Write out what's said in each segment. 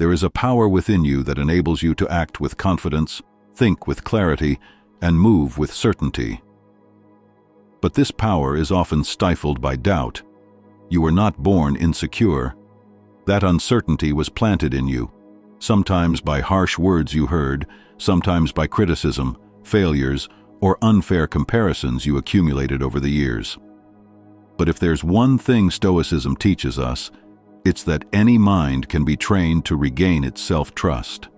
There is a power within you that enables you to act with confidence, think with clarity, and move with certainty. But this power is often stifled by doubt. You were not born insecure. That uncertainty was planted in you, sometimes by harsh words you heard, sometimes by criticism, failures, or unfair comparisons you accumulated over the years. But if there's one thing Stoicism teaches us, it's that any mind can be trained to regain its self-trust.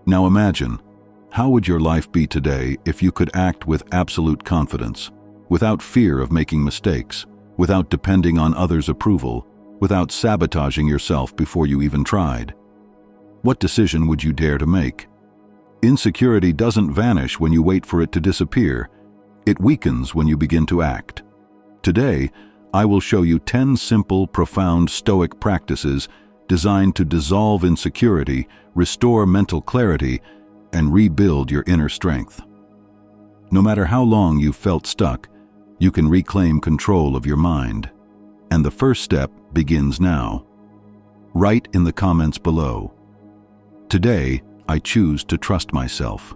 Now imagine, how would your life be today if you could act with absolute confidence, without fear of making mistakes, without depending on others' approval, without sabotaging yourself before you even tried? What decision would you dare to make? Insecurity doesn't vanish when you wait for it to disappear. It weakens when you begin to act. Today, I will show you 10 simple, profound Stoic practices designed to dissolve insecurity, restore mental clarity, and rebuild your inner strength. No matter how long you've felt stuck, you can reclaim control of your mind. And the first step begins now. Write in the comments below, "Today, I choose to trust myself."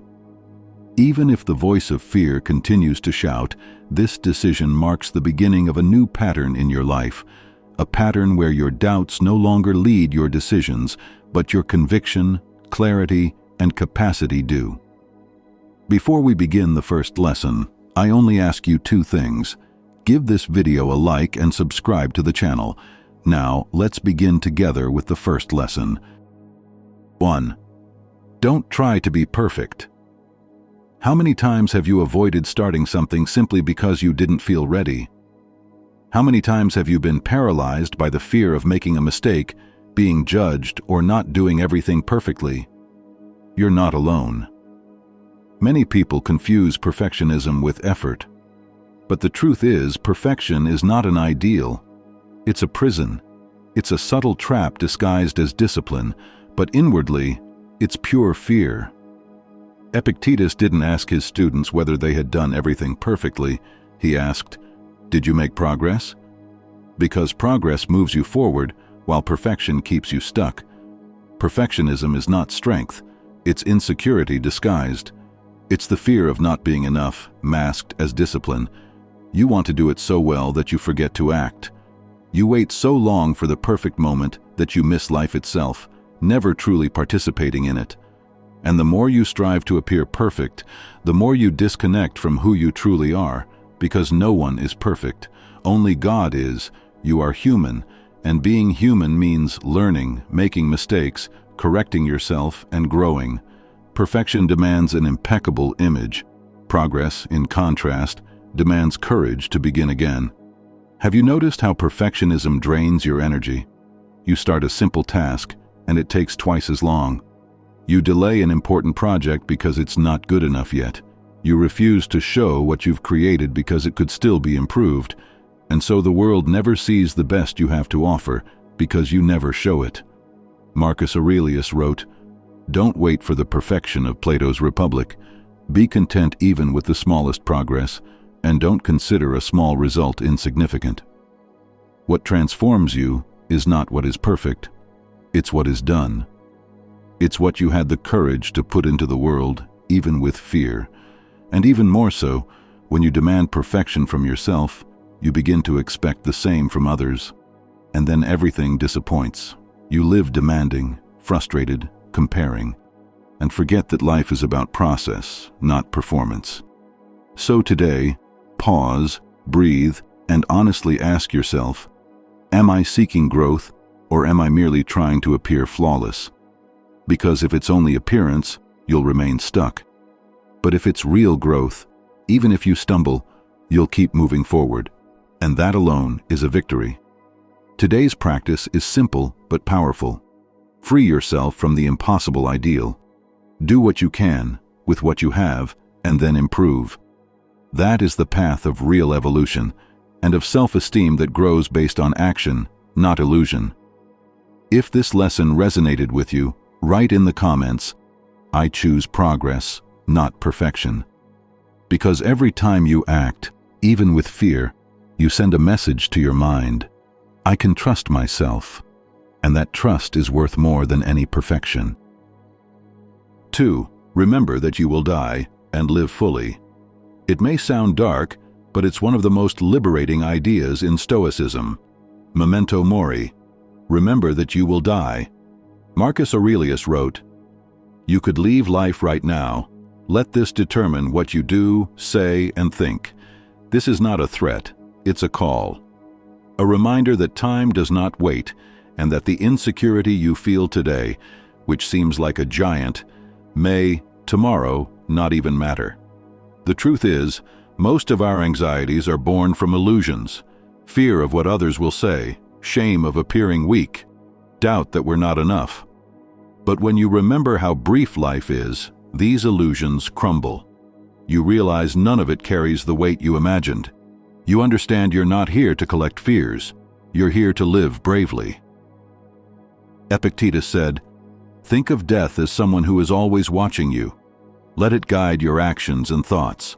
Even if the voice of fear continues to shout, this decision marks the beginning of a new pattern in your life, a pattern where your doubts no longer lead your decisions, but your conviction, clarity, and capacity do. Before we begin the first lesson, I only ask you two things. Give this video a like and subscribe to the channel. Now, let's begin together with the first lesson. 1. Don't try to be perfect. How many times have you avoided starting something simply because you didn't feel ready? How many times have you been paralyzed by the fear of making a mistake, being judged, or not doing everything perfectly? You're not alone. Many people confuse perfectionism with effort. But the truth is, perfection is not an ideal. It's a prison. It's a subtle trap disguised as discipline, but inwardly, it's pure fear. Epictetus didn't ask his students whether they had done everything perfectly. He asked, "Did you make progress?" Because progress moves you forward, while perfection keeps you stuck. Perfectionism is not strength. It's insecurity disguised. It's the fear of not being enough, masked as discipline. You want to do it so well that you forget to act. You wait so long for the perfect moment that you miss life itself, never truly participating in it. And the more you strive to appear perfect, the more you disconnect from who you truly are, because no one is perfect. Only God is. You are human, and being human means learning, making mistakes, correcting yourself, and growing. Perfection demands an impeccable image. Progress, in contrast, demands courage to begin again. Have you noticed how perfectionism drains your energy? You start a simple task, and it takes twice as long. You delay an important project because it's not good enough yet. You refuse to show what you've created because it could still be improved. And so the world never sees the best you have to offer because you never show it. Marcus Aurelius wrote, "Don't wait for the perfection of Plato's Republic. Be content even with the smallest progress, and don't consider a small result insignificant." What transforms you is not what is perfect. It's what is done. It's what you had the courage to put into the world, even with fear. And even more so, when you demand perfection from yourself, you begin to expect the same from others. And then everything disappoints. You live demanding, frustrated, comparing, and forget that life is about process, not performance. So today, pause, breathe, and honestly ask yourself, am I seeking growth, or am I merely trying to appear flawless? Because if it's only appearance, you'll remain stuck. But if it's real growth, even if you stumble, you'll keep moving forward. And that alone is a victory. Today's practice is simple but powerful. Free yourself from the impossible ideal. Do what you can, with what you have, and then improve. That is the path of real evolution, and of self-esteem that grows based on action, not illusion. If this lesson resonated with you, write in the comments, "I choose progress, not perfection." Because every time you act, even with fear, you send a message to your mind. I can trust myself. and that trust is worth more than any perfection. 2. Remember that you will die and live fully. It may sound dark, but it's one of the most liberating ideas in Stoicism. Memento mori. Remember that you will die. Marcus Aurelius wrote, "You could leave life right now. Let this determine what you do, say, and think." This is not a threat, it's a call. A reminder that time does not wait, and that the insecurity you feel today, which seems like a giant, may, tomorrow, not even matter. The truth is, most of our anxieties are born from illusions: fear of what others will say, shame of appearing weak, doubt that we're not enough. But when you remember how brief life is, these illusions crumble. You realize none of it carries the weight you imagined. You understand you're not here to collect fears. You're here to live bravely. Epictetus said, "Think of death as someone who is always watching you. Let it guide your actions and thoughts."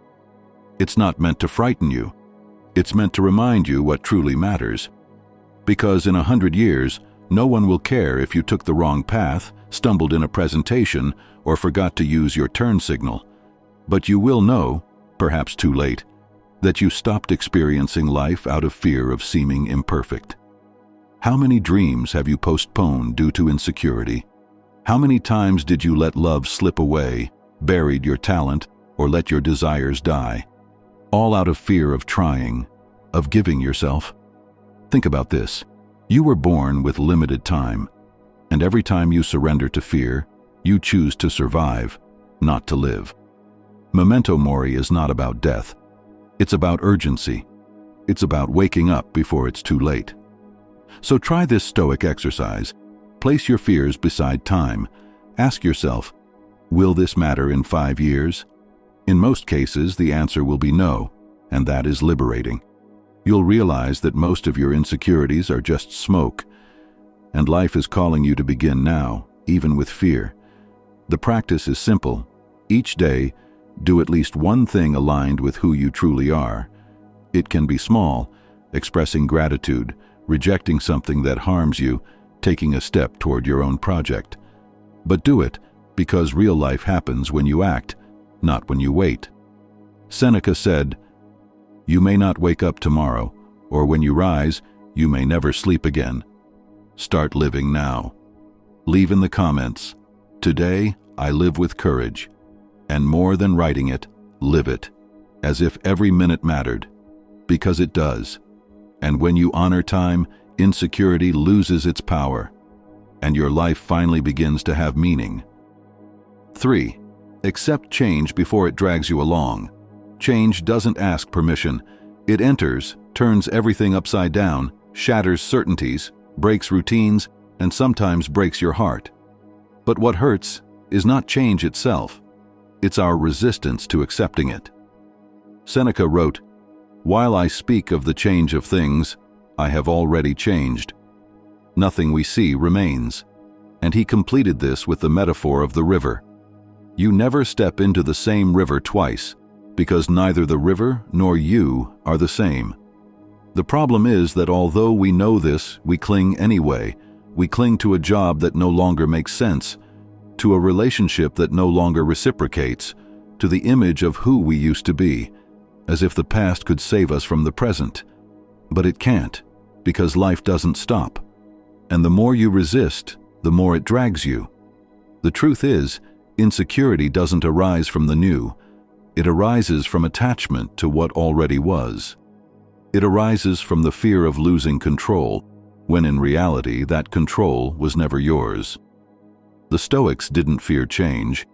It's not meant to frighten you. It's meant to remind you what truly matters. Because in 100 years, no one will care if you took the wrong path, stumbled in a presentation, or forgot to use your turn signal. But you will know, perhaps too late, that you stopped experiencing life out of fear of seeming imperfect. How many dreams have you postponed due to insecurity? How many times did you let love slip away, buried your talent, or let your desires die? All out of fear of trying, of giving yourself. Think about this. You were born with limited time, and every time you surrender to fear, you choose to survive, not to live. Memento mori is not about death. It's about urgency. It's about waking up before it's too late. So try this Stoic exercise. Place your fears beside time. Ask yourself, will this matter in 5 years? In most cases, the answer will be no, and that is liberating. You'll realize that most of your insecurities are just smoke, and life is calling you to begin now, even with fear. The practice is simple. Each day, do at least one thing aligned with who you truly are. It can be small, expressing gratitude, rejecting something that harms you, taking a step toward your own project. But do it, because real life happens when you act, not when you wait. Seneca said, "You may not wake up tomorrow, or when you rise, you may never sleep again." Start living now. Leave in the comments, "Today I live with courage," and more than writing it, live it, as if every minute mattered, because it does. And when you honor time, insecurity loses its power, and your life finally begins to have meaning. 3. Accept change before it drags you along. Change doesn't ask permission. It enters, turns everything upside down, shatters certainties, breaks routines, and sometimes breaks your heart. But what hurts is not change itself. It's our resistance to accepting it. Seneca wrote, "While I speak of the change of things, I have already changed. Nothing we see remains." And he completed this with the metaphor of the river. You never step into the same river twice, because neither the river nor you are the same. The problem is that although we know this, we cling anyway. We cling to a job that no longer makes sense, to a relationship that no longer reciprocates, to the image of who we used to be, as if the past could save us from the present. But it can't, because life doesn't stop. And the more you resist, the more it drags you. The truth is, insecurity doesn't arise from the new. It arises from attachment to what already was. It arises from the fear of losing control, when in reality that control was never yours. The Stoics didn't fear change.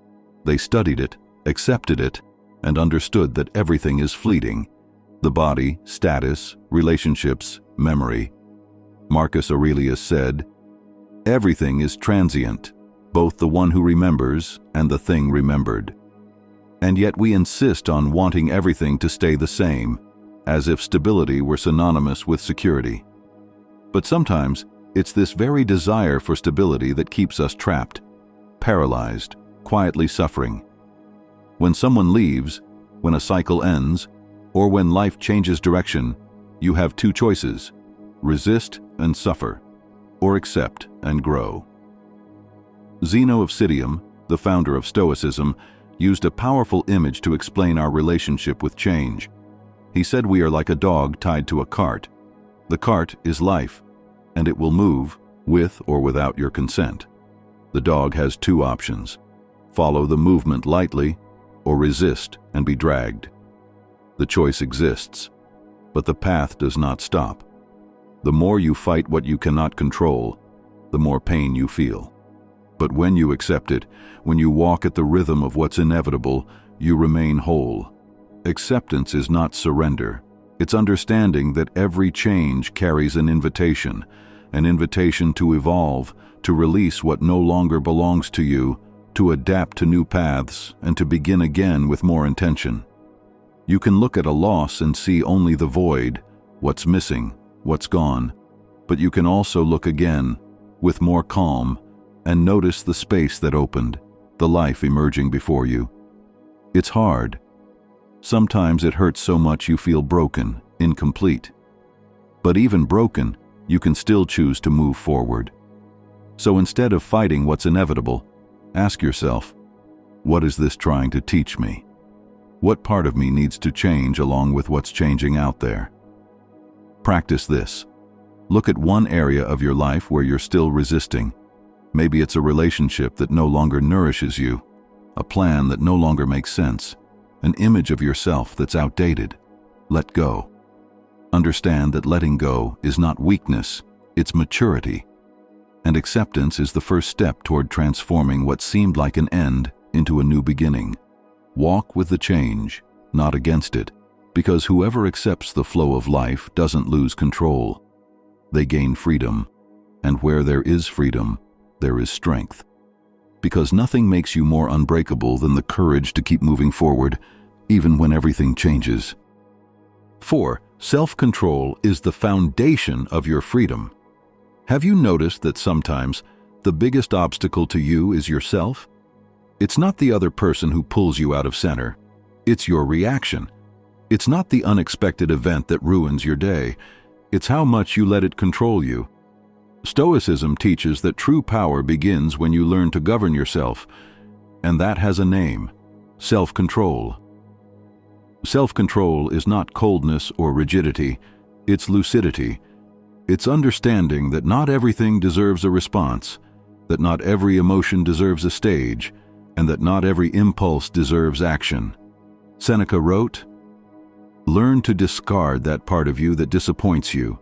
They studied it, accepted it, and understood that everything is fleeting: the body, status, relationships, memory. Marcus Aurelius said, "Everything is transient, both the one who remembers and the thing remembered." And yet we insist on wanting everything to stay the same, as if stability were synonymous with security. But sometimes it's this very desire for stability that keeps us trapped, paralyzed, quietly suffering. When someone leaves, when a cycle ends, or when life changes direction, you have two choices: resist and suffer. or accept and grow. Zeno of Citium, the founder of Stoicism, used a powerful image to explain our relationship with change. He said we are like a dog tied to a cart. The cart is life, and it will move with or without your consent. The dog has two options: follow the movement lightly or resist and be dragged. The choice exists, but the path does not stop. The more you fight what you cannot control, the more pain you feel. But when you accept it, when you walk at the rhythm of what's inevitable, you remain whole. Acceptance is not surrender. It's understanding that every change carries an invitation to evolve, to release what no longer belongs to you, to adapt to new paths, and to begin again with more intention. You can look at a loss and see only the void, what's missing, what's gone. But you can also look again, with more calm, and notice the space that opened, the life emerging before you. It's hard. Sometimes it hurts so much you feel broken, incomplete. But even broken, you can still choose to move forward. So instead of fighting what's inevitable, ask yourself, what is this trying to teach me? What part of me needs to change along with what's changing out there? Practice this. Look at one area of your life where you're still resisting. Maybe it's a relationship that no longer nourishes you, a plan that no longer makes sense, an image of yourself that's outdated. Let go. Understand that letting go is not weakness, it's maturity. And acceptance is the first step toward transforming what seemed like an end into a new beginning. Walk with the change, not against it, because whoever accepts the flow of life doesn't lose control. They gain freedom, and where there is freedom, there is strength. Because nothing makes you more unbreakable than the courage to keep moving forward, even when everything changes. 4. Self-control is the foundation of your freedom. Have you noticed that sometimes the biggest obstacle to you is yourself? It's not the other person who pulls you out of center. It's your reaction. It's not the unexpected event that ruins your day. It's how much you let it control you. Stoicism teaches that true power begins when you learn to govern yourself, and that has a name: self-control. Self-control is not coldness or rigidity, it's lucidity. It's understanding that not everything deserves a response, that not every emotion deserves a stage, and that not every impulse deserves action. Seneca wrote, "Learn to discard that part of you that disappoints you.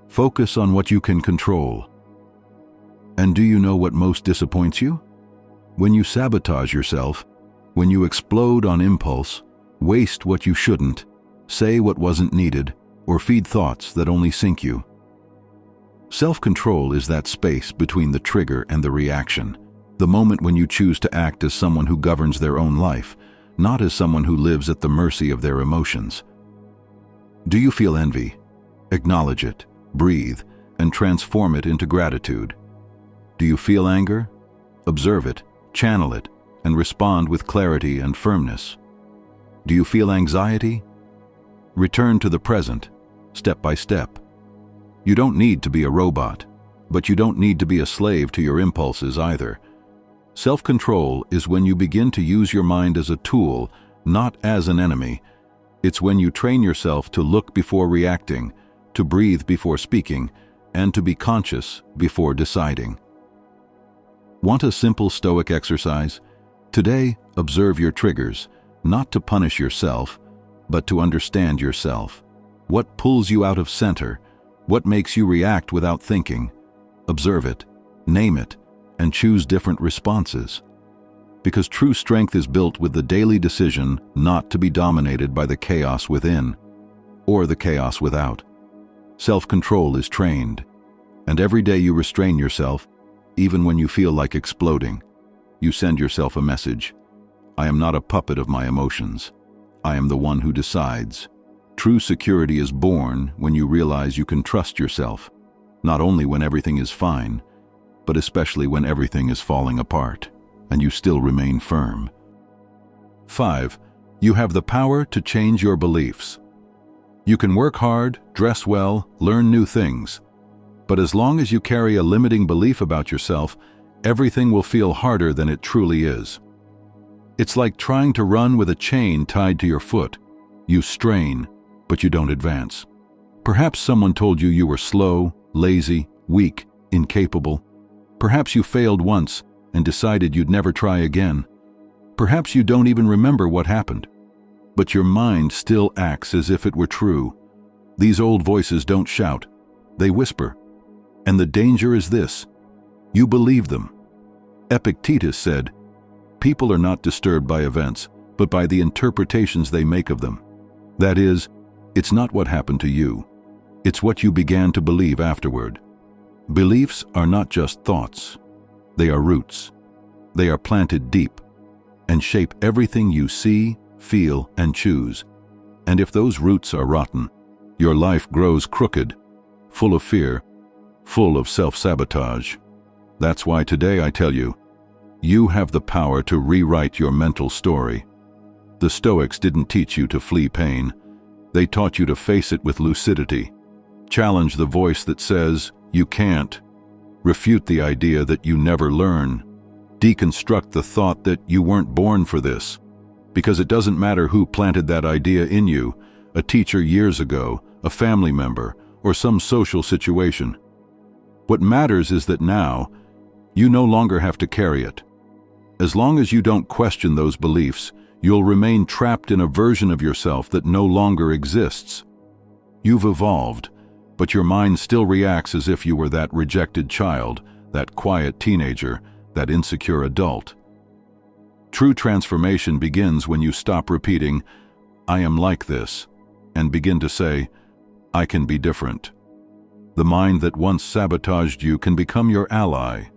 Focus on what you can control." And do you know what most disappoints you? When you sabotage yourself, when you explode on impulse, waste what you shouldn't, say what wasn't needed, or feed thoughts that only sink you. Self-control is that space between the trigger and the reaction, the moment when you choose to act as someone who governs their own life, not as someone who lives at the mercy of their emotions. Do you feel envy? Acknowledge it, breathe, and transform it into gratitude. Do you feel anger? Observe it, channel it, and respond with clarity and firmness. Do you feel anxiety? Return to the present, step by step. You don't need to be a robot, but you don't need to be a slave to your impulses either. Self-control is when you begin to use your mind as a tool, not as an enemy. It's when you train yourself to look before reacting, to breathe before speaking, and to be conscious before deciding. Want a simple Stoic exercise? Today, observe your triggers, not to punish yourself, but to understand yourself. What pulls you out of center? What makes you react without thinking? Observe it, name it, and choose different responses. Because true strength is built with the daily decision not to be dominated by the chaos within or the chaos without. Self-control is trained, and every day you restrain yourself, even when you feel like exploding. You send yourself a message: I am not a puppet of my emotions. I am the one who decides. True security is born when you realize you can trust yourself, not only when everything is fine, but especially when everything is falling apart, and you still remain firm. 5. You have the power to change your beliefs. You can work hard, dress well, learn new things, But as long as you carry a limiting belief about yourself, everything will feel harder than it truly is. It's like trying to run with a chain tied to your foot. You strain, but you don't advance. Perhaps someone told you you were slow, lazy, weak, incapable. Perhaps you failed once and decided you'd never try again. Perhaps you don't even remember what happened. But your mind still acts as if it were true. These old voices don't shout, they whisper. And the danger is this: you believe them. Epictetus said, "People are not disturbed by events, but by the interpretations they make of them." That is, it's not what happened to you. It's what you began to believe afterward. Beliefs are not just thoughts. They are roots. They are planted deep and shape everything you see, feel, and choose. And if those roots are rotten, your life grows crooked, full of fear, full of self-sabotage. That's why today I tell you, you have the power to rewrite your mental story. The Stoics didn't teach you to flee pain. They taught you to face it with lucidity. Challenge the voice that says, you can't. Refute the idea that you never learn. Deconstruct the thought that you weren't born for this. Because it doesn't matter who planted that idea in you, a teacher years ago, a family member, or some social situation. What matters is that now, you no longer have to carry it. As long as you don't question those beliefs, you'll remain trapped in a version of yourself that no longer exists. You've evolved, but your mind still reacts as if you were that rejected child, that quiet teenager, that insecure adult. True transformation begins when you stop repeating, "I am like this," and begin to say, "I can be different." The mind that once sabotaged you can become your ally,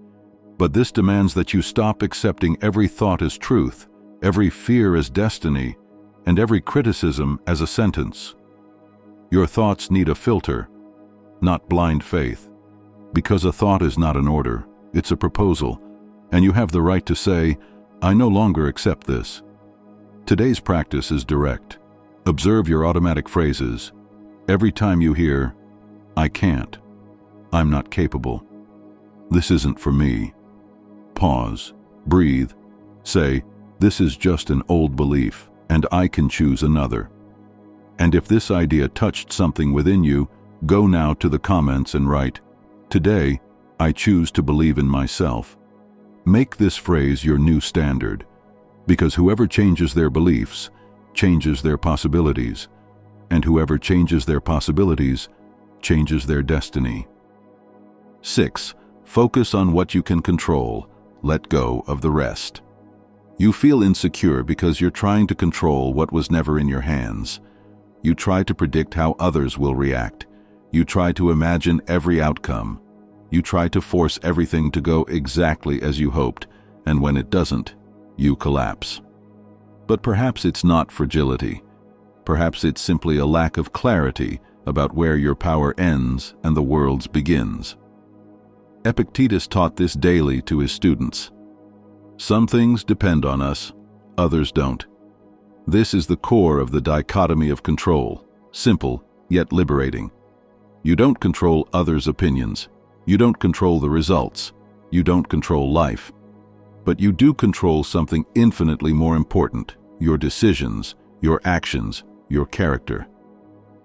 but this demands that you stop accepting every thought as truth, every fear as destiny, and every criticism as a sentence. Your thoughts need a filter, not blind faith, because a thought is not an order, it's a proposal, and you have the right to say, "I no longer accept this." Today's practice is direct. Observe your automatic phrases. Every time you hear, "I can't," "I'm not capable," "This isn't for me," pause, breathe, say, "This is just an old belief, and I can choose another." And if this idea touched something within you, go now to the comments and write, "Today, I choose to believe in myself." Make this phrase your new standard, because whoever changes their beliefs changes their possibilities, and whoever changes their possibilities changes their destiny. 6. Focus on what you can control. Let go of the rest. You feel insecure because you're trying to control what was never in your hands. You try to predict how others will react. You try to imagine every outcome. You try to force everything to go exactly as you hoped, and when it doesn't, you collapse. But perhaps it's not fragility. Perhaps it's simply a lack of clarity about where your power ends and the world's begins. Epictetus taught this daily to his students. Some things depend on us, others don't. This is the core of the dichotomy of control, simple yet liberating. You don't control others' opinions. You don't control the results. You don't control life. But you do control something infinitely more important: your decisions, your actions, your character.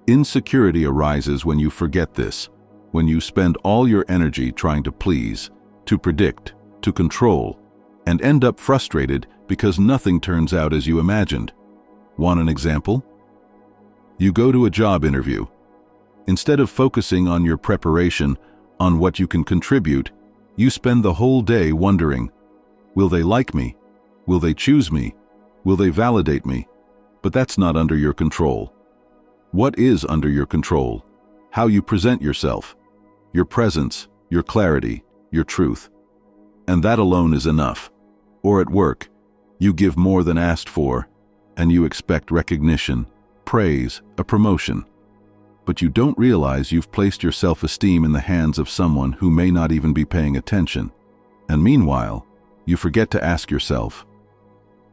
Insecurity arises when you forget this, when you spend all your energy trying to please, to predict, to control, and end up frustrated because nothing turns out as you imagined. Want an example? You go to a job interview. Instead of focusing on your preparation, on what you can contribute, you spend the whole day wondering, will they like me? Will they choose me? Will they validate me? But that's not under your control. What is under your control? How you present yourself, your presence, your clarity, your truth. And that alone is enough. Or at work, you give more than asked for, and you expect recognition, praise, a promotion. But you don't realize you've placed your self-esteem in the hands of someone who may not even be paying attention. And meanwhile, you forget to ask yourself,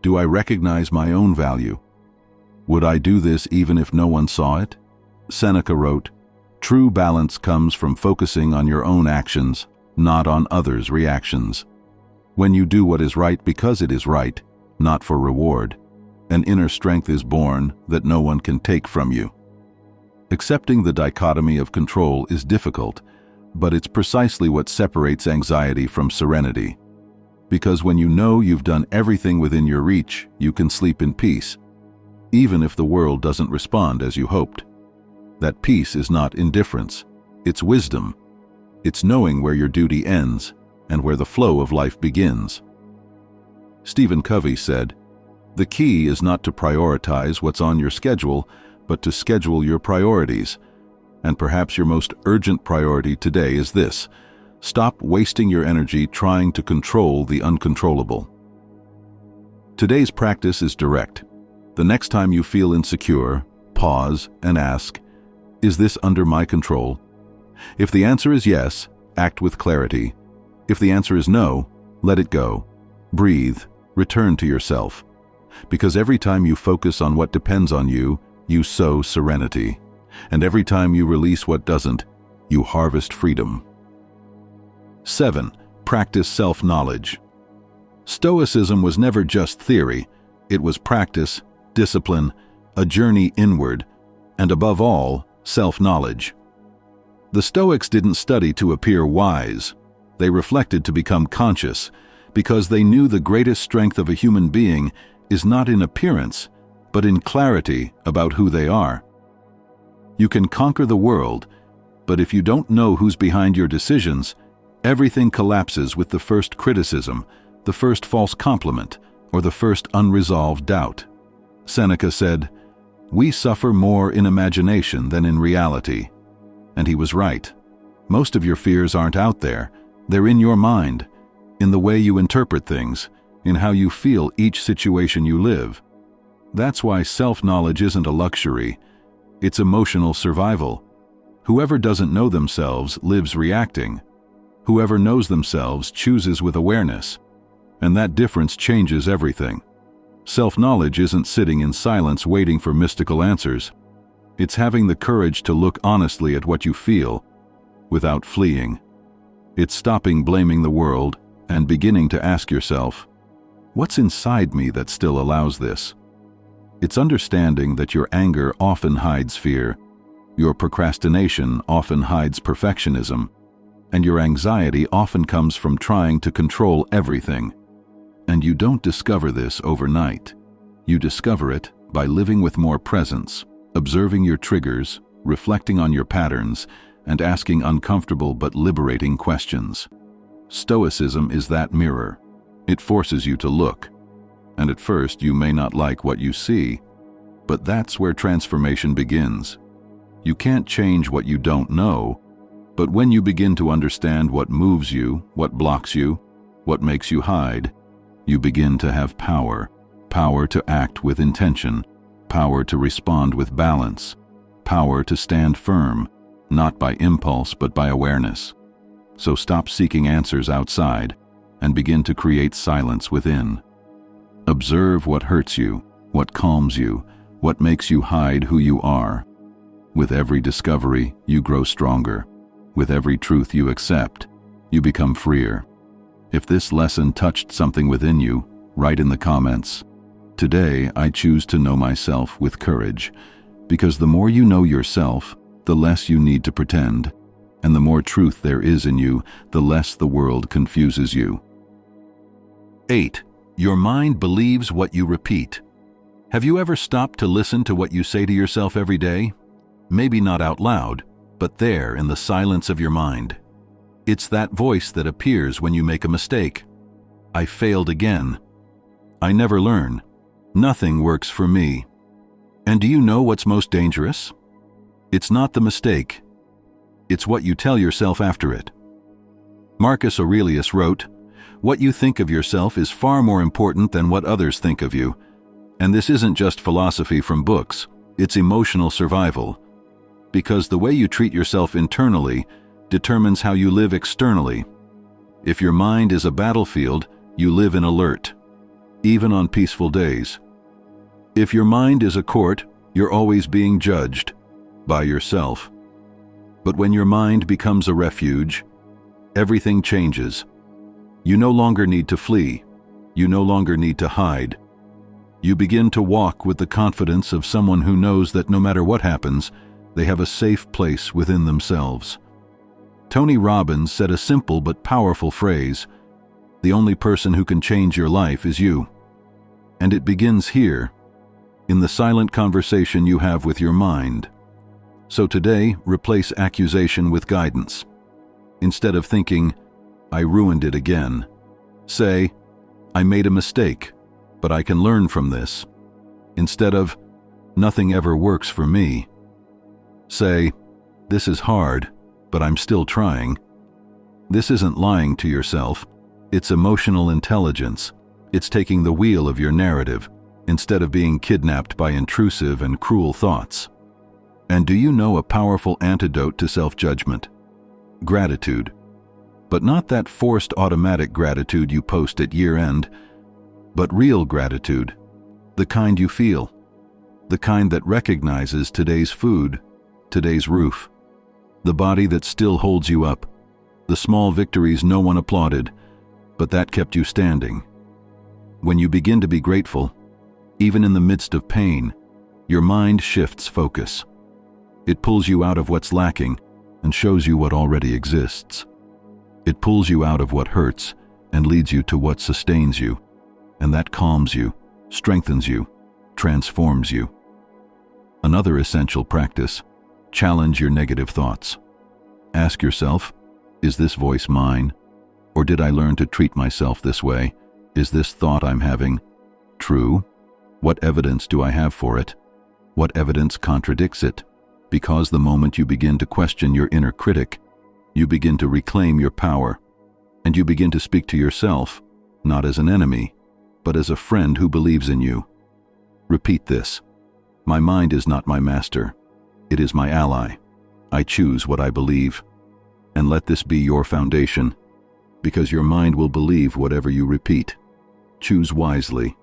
do I recognize my own value? Would I do this even if no one saw it? Seneca wrote, True balance comes from focusing on your own actions, not on others' reactions. When you do what is right because it is right, not for reward, an inner strength is born that no one can take from you. Accepting the dichotomy of control is difficult, but it's precisely what separates anxiety from serenity. Because when you know you've done everything within your reach, you can sleep in peace, even if the world doesn't respond as you hoped. That peace is not indifference, it's wisdom. It's knowing where your duty ends and where the flow of life begins. Stephen Covey said, "The key is not to prioritize what's on your schedule, but to schedule your priorities. And perhaps your most urgent priority today is this: stop wasting your energy trying to control the uncontrollable." Today's practice is direct. The next time you feel insecure, pause and ask, "Is this under my control?" If the answer is yes, act with clarity. If the answer is no, let it go. Breathe, return to yourself. Because every time you focus on what depends on you, you sow serenity. And every time you release what doesn't, you harvest freedom. 7. Practice self-knowledge. Stoicism was never just theory. It was practice, discipline, a journey inward, and above all, self-knowledge. The Stoics didn't study to appear wise. They reflected to become conscious, because they knew the greatest strength of a human being is not in appearance, but in clarity about who they are. You can conquer the world, but if you don't know who's behind your decisions, everything collapses with the first criticism, the first false compliment, or the first unresolved doubt. Seneca said, "We suffer more in imagination than in reality." And he was right. Most of your fears aren't out there. They're in your mind, in the way you interpret things, in how you feel each situation you live. That's why self-knowledge isn't a luxury. It's emotional survival. Whoever doesn't know themselves lives reacting. Whoever knows themselves chooses with awareness. And that difference changes everything. Self-knowledge isn't sitting in silence waiting for mystical answers. It's having the courage to look honestly at what you feel, without fleeing. It's stopping blaming the world and beginning to ask yourself, what's inside me that still allows this? It's understanding that your anger often hides fear, your procrastination often hides perfectionism, and your anxiety often comes from trying to control everything. And you don't discover this overnight. You discover it by living with more presence, observing your triggers, reflecting on your patterns, and asking uncomfortable but liberating questions. Stoicism is that mirror. It forces you to look. And at first you may not like what you see, but that's where transformation begins. You can't change what you don't know, but when you begin to understand what moves you, what blocks you, what makes you hide, you begin to have power. Power to act with intention, power to respond with balance, power to stand firm, not by impulse but by awareness. So stop seeking answers outside and begin to create silence within. Observe what hurts you, what calms you, what makes you hide who you are. With every discovery, you grow stronger. With every truth you accept, you become freer. If this lesson touched something within you, write in the comments. Today, I choose to know myself with courage, because the more you know yourself, the less you need to pretend, and the more truth there is in you, the less the world confuses you. 8. Your mind believes what you repeat. Have you ever stopped to listen to what you say to yourself every day? Maybe not out loud, but there in the silence of your mind. It's that voice that appears when you make a mistake. I failed again. I never learn. Nothing works for me. And do you know what's most dangerous? It's not the mistake. It's what you tell yourself after it. Marcus Aurelius wrote, "What you think of yourself is far more important than what others think of you." And this isn't just philosophy from books, it's emotional survival. Because the way you treat yourself internally determines how you live externally. If your mind is a battlefield, you live in alert, even on peaceful days. If your mind is a court, you're always being judged by yourself. But when your mind becomes a refuge, everything changes. You no longer need to flee. You no longer need to hide. You begin to walk with the confidence of someone who knows that no matter what happens, they have a safe place within themselves. Tony Robbins said a simple but powerful phrase: "The only person who can change your life is you." And it begins here, in the silent conversation you have with your mind. So today, replace accusation with guidance. Instead of thinking, "I ruined it again," say, "I made a mistake, but I can learn from this." Instead of, "Nothing ever works for me," say, "This is hard, but I'm still trying." This isn't lying to yourself. It's emotional intelligence. It's taking the wheel of your narrative, instead of being kidnapped by intrusive and cruel thoughts. And do you know a powerful antidote to self-judgment? Gratitude. But not that forced automatic gratitude you post at year-end, but real gratitude, the kind you feel, the kind that recognizes today's food, today's roof, the body that still holds you up, the small victories no one applauded, but that kept you standing. When you begin to be grateful, even in the midst of pain, your mind shifts focus. It pulls you out of what's lacking and shows you what already exists. It pulls you out of what hurts and leads you to what sustains you, and that calms you, strengthens you, transforms you. Another essential practice: challenge your negative thoughts. Ask yourself, is this voice mine? Or did I learn to treat myself this way? Is this thought I'm having true? What evidence do I have for it? What evidence contradicts it? Because the moment you begin to question your inner critic, you begin to reclaim your power, and you begin to speak to yourself, not as an enemy, but as a friend who believes in you. Repeat this: my mind is not my master. It is my ally. I choose what I believe. And let this be your foundation, because your mind will believe whatever you repeat. Choose wisely.